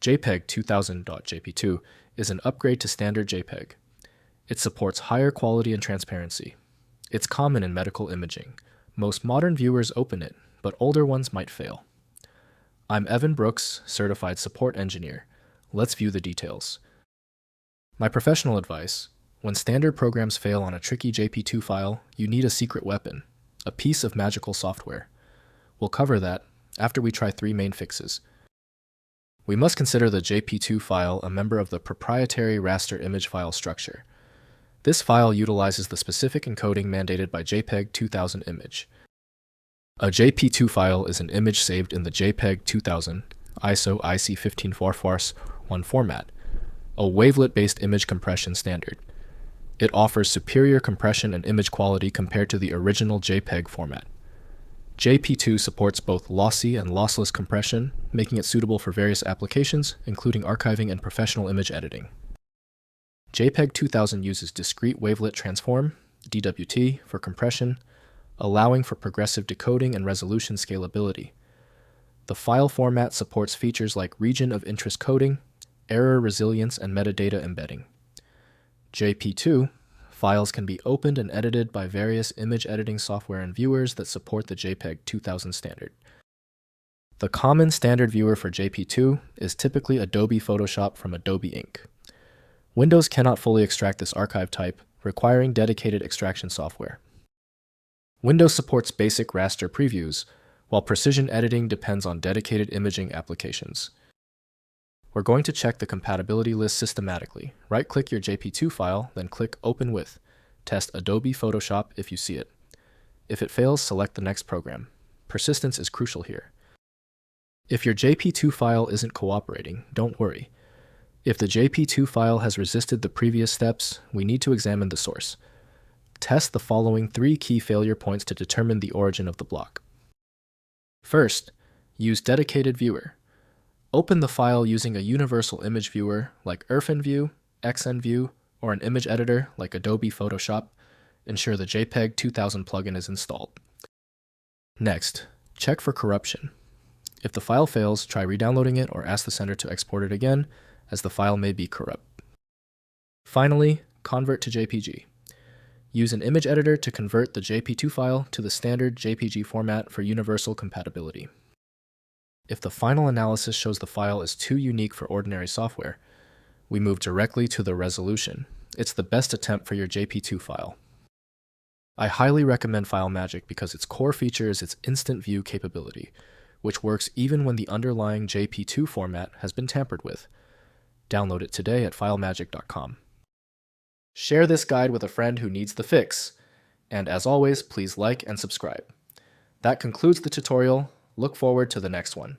JPEG 2000.jp2 is an upgrade to standard JPEG. It supports higher quality and transparency. It's common in medical imaging. Most modern viewers open it, but older ones might fail. I'm Evan Brooks, Certified Support Engineer. Let's view the details. My professional advice: when standard programs fail on a tricky JP2 file, you need a secret weapon, a piece of magical software. We'll cover that after we try 3 main fixes. We must consider the JP2 file a member of the proprietary raster image file structure. This file utilizes the specific encoding mandated by JPEG 2000 image. A JP2 file is an image saved in the JPEG 2000 ISO IC15441 format, a wavelet-based image compression standard. It offers superior compression and image quality compared to the original JPEG format. JP2 supports both lossy and lossless compression, making it suitable for various applications, including archiving and professional image editing. JPEG 2000 uses discrete wavelet transform, DWT, for compression, allowing for progressive decoding and resolution scalability. The file format supports features like region of interest coding, error resilience, and metadata embedding. JP2 files can be opened and edited by various image editing software and viewers that support the JPEG 2000 standard. The common standard viewer for JP2 is typically Adobe Photoshop from Adobe Inc. Windows cannot fully extract this archive type, requiring dedicated extraction software. Windows supports basic raster previews, while precision editing depends on dedicated imaging applications. We're going to check the compatibility list systematically. Right-click your JP2 file, then click Open With. Test Adobe Photoshop if you see it. If it fails, select the next program. Persistence is crucial here. If your JP2 file isn't cooperating, don't worry. If the JP2 file has resisted the previous steps, we need to examine the source. Test the following 3 key failure points to determine the origin of the block. First, use Dedicated Viewer. Open the file using a universal image viewer like IrfanView, XNView, or an image editor like Adobe Photoshop. Ensure the JPEG 2000 plugin is installed. Next, check for corruption. If the file fails, try re-downloading it or ask the sender to export it again, as the file may be corrupt. Finally, convert to JPG. Use an image editor to convert the JP2 file to the standard JPG format for universal compatibility. If the final analysis shows the file is too unique for ordinary software, we move directly to the resolution. It's the best attempt for your JP2 file. I highly recommend FileMagick because its core feature is its instant view capability, which works even when the underlying JP2 format has been tampered with. Download it today at filemagick.com. Share this guide with a friend who needs the fix. And as always, please like and subscribe. That concludes the tutorial. Look forward to the next one.